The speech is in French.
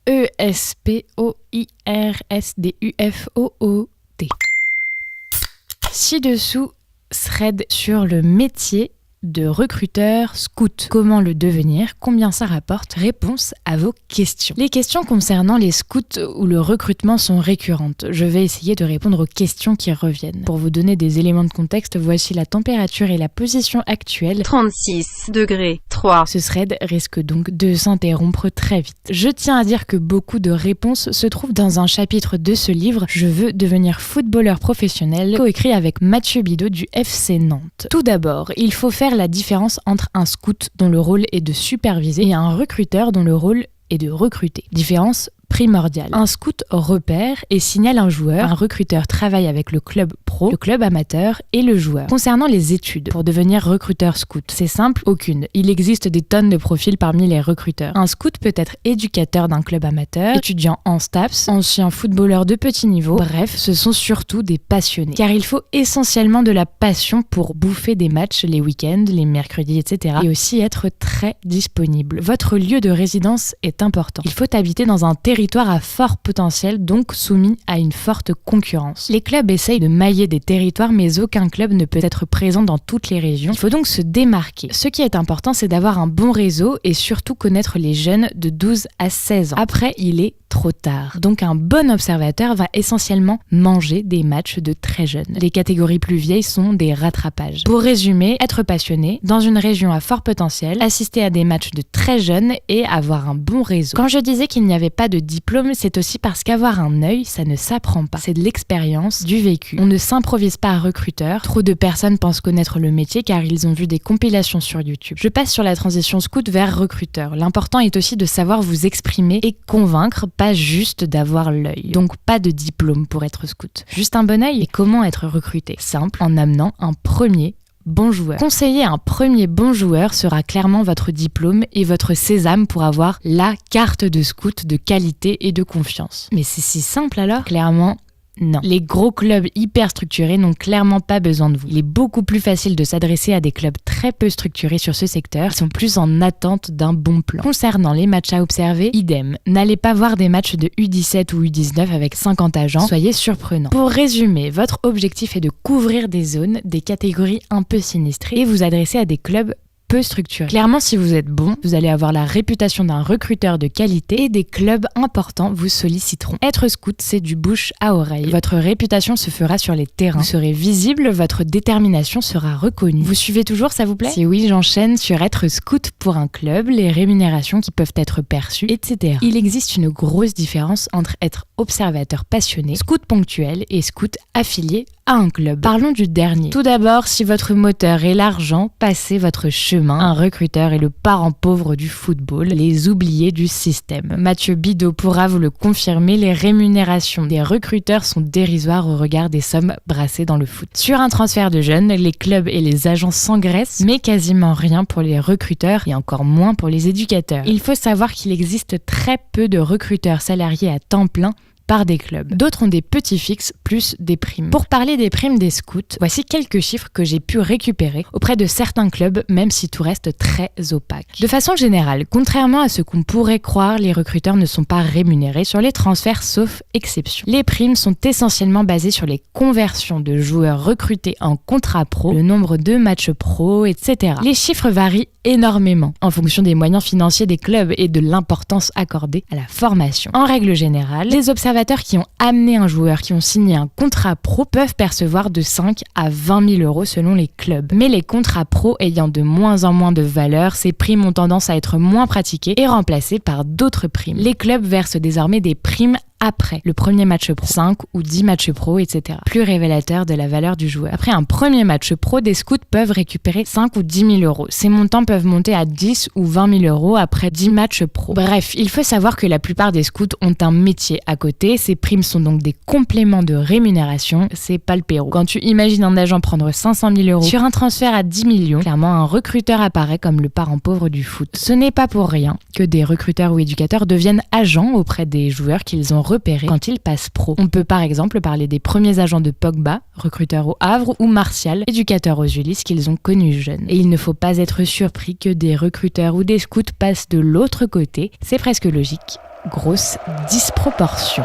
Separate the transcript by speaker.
Speaker 1: @ESPOIRSDUFOOT. Ci-dessous, thread sur le métier de recruteur scout. Comment le devenir? Combien ça rapporte? Réponse à vos questions. Les questions concernant les scouts ou le recrutement sont récurrentes. Je vais essayer de répondre aux questions qui reviennent. Pour vous donner des éléments de contexte, voici la température et la position actuelle.
Speaker 2: 36°3.
Speaker 1: Ce thread risque donc de s'interrompre très vite. Je tiens à dire que beaucoup de réponses se trouvent dans un chapitre de ce livre « Je veux devenir footballeur professionnel » coécrit avec Mathieu Bidot du FC Nantes. Tout d'abord, il faut faire la différence entre un scout dont le rôle est de superviser et un recruteur dont le rôle est de recruter. Différence primordiale. Un scout repère et signale un joueur. Un recruteur travaille avec le club pro, le club amateur et le joueur. Concernant les études, pour devenir recruteur scout, c'est simple, aucune. Il existe des tonnes de profils parmi les recruteurs. Un scout peut être éducateur d'un club amateur, étudiant en STAPS, ancien footballeur de petit niveau. Bref, ce sont surtout des passionnés. Car il faut essentiellement de la passion pour bouffer des matchs les week-ends, les mercredis, etc. Et aussi être très disponible. Votre lieu de résidence est important. Il faut habiter dans un territoire à fort potentiel, donc soumis à une forte concurrence. Les clubs essayent de mailler des territoires, mais aucun club ne peut être présent dans toutes les régions. Il faut donc se démarquer. Ce qui est important, c'est d'avoir un bon réseau et surtout connaître les jeunes de 12 à 16 ans. Après, il est trop tard. Donc un bon observateur va essentiellement manger des matchs de très jeunes. Les catégories plus vieilles sont des rattrapages. Pour résumer, être passionné, dans une région à fort potentiel, assister à des matchs de très jeunes et avoir un bon réseau. Quand je disais qu'il n'y avait pas de diplôme, c'est aussi parce qu'avoir un œil, ça ne s'apprend pas. C'est de l'expérience, du vécu. On ne s'improvise pas recruteur. Trop de personnes pensent connaître le métier car ils ont vu des compilations sur YouTube. Je passe sur la transition scout vers recruteur. L'important est aussi de savoir vous exprimer et convaincre, pas juste d'avoir l'œil. Donc pas de diplôme pour être scout. Juste un bon œil. Et comment être recruté? Simple, en amenant un premier bon joueur. Conseiller un premier bon joueur sera clairement votre diplôme et votre sésame pour avoir la carte de scout de qualité et de confiance. Mais c'est si simple alors? Clairement, non. Les gros clubs hyper structurés n'ont clairement pas besoin de vous. Il est beaucoup plus facile de s'adresser à des clubs très peu structurés sur ce secteur, qui sont plus en attente d'un bon plan. Concernant les matchs à observer, idem. N'allez pas voir des matchs de U17 ou U19 avec 50 agents, soyez surprenants. Pour résumer, votre objectif est de couvrir des zones, des catégories un peu sinistrées et vous adresser à des clubs peu structuré. Clairement, si vous êtes bon, vous allez avoir la réputation d'un recruteur de qualité et des clubs importants vous solliciteront. Être scout, c'est du bouche à oreille. Votre réputation se fera sur les terrains. Vous serez visible, votre détermination sera reconnue. Vous suivez toujours, ça vous plaît? Si oui, j'enchaîne sur être scout pour un club, les rémunérations qui peuvent être perçues, etc. Il existe une grosse différence entre être observateur passionné, scout ponctuel et scout affilié à un club. Parlons du dernier. Tout d'abord, si votre moteur est l'argent, passez votre chemin. Un recruteur est le parent pauvre du football, les oubliés du système. Mathieu Bidot pourra vous le confirmer, les rémunérations des recruteurs sont dérisoires au regard des sommes brassées dans le foot. Sur un transfert de jeunes, les clubs et les agents s'engraissent, mais quasiment rien pour les recruteurs et encore moins pour les éducateurs. Il faut savoir qu'il existe très peu de recruteurs salariés à temps plein par des clubs. D'autres ont des petits fixes plus des primes. Pour parler des primes des scouts, voici quelques chiffres que j'ai pu récupérer auprès de certains clubs, même si tout reste très opaque. De façon générale, contrairement à ce qu'on pourrait croire, les recruteurs ne sont pas rémunérés sur les transferts sauf exception. Les primes sont essentiellement basées sur les conversions de joueurs recrutés en contrat pro, le nombre de matchs pro, etc. Les chiffres varient énormément en fonction des moyens financiers des clubs et de l'importance accordée à la formation. En règle générale, les observateurs qui ont amené un joueur, qui ont signé un contrat pro, peuvent percevoir de 5 à 20 000 euros selon les clubs. Mais les contrats pro ayant de moins en moins de valeur, ces primes ont tendance à être moins pratiquées et remplacées par d'autres primes. Les clubs versent désormais des primes après le premier match pro, 5 ou 10 matchs pro, etc. Plus révélateur de la valeur du joueur. Après un premier match pro, des scouts peuvent récupérer 5 ou 10 000 euros. Ces montants peuvent monter à 10 ou 20 000 euros après 10 matchs pro. Bref, il faut savoir que la plupart des scouts ont un métier à côté. Ces primes sont donc des compléments de rémunération. C'est pas le Pérou. Quand tu imagines un agent prendre 500 000 euros sur un transfert à 10 millions, clairement un recruteur apparaît comme le parent pauvre du foot. Ce n'est pas pour rien que des recruteurs ou éducateurs deviennent agents auprès des joueurs qu'ils ont repérer quand ils passent pro. On peut par exemple parler des premiers agents de Pogba, recruteurs au Havre, ou Martial, éducateur aux Ulysses qu'ils ont connus jeunes. Et il ne faut pas être surpris que des recruteurs ou des scouts passent de l'autre côté, c'est presque logique. Grosse disproportion.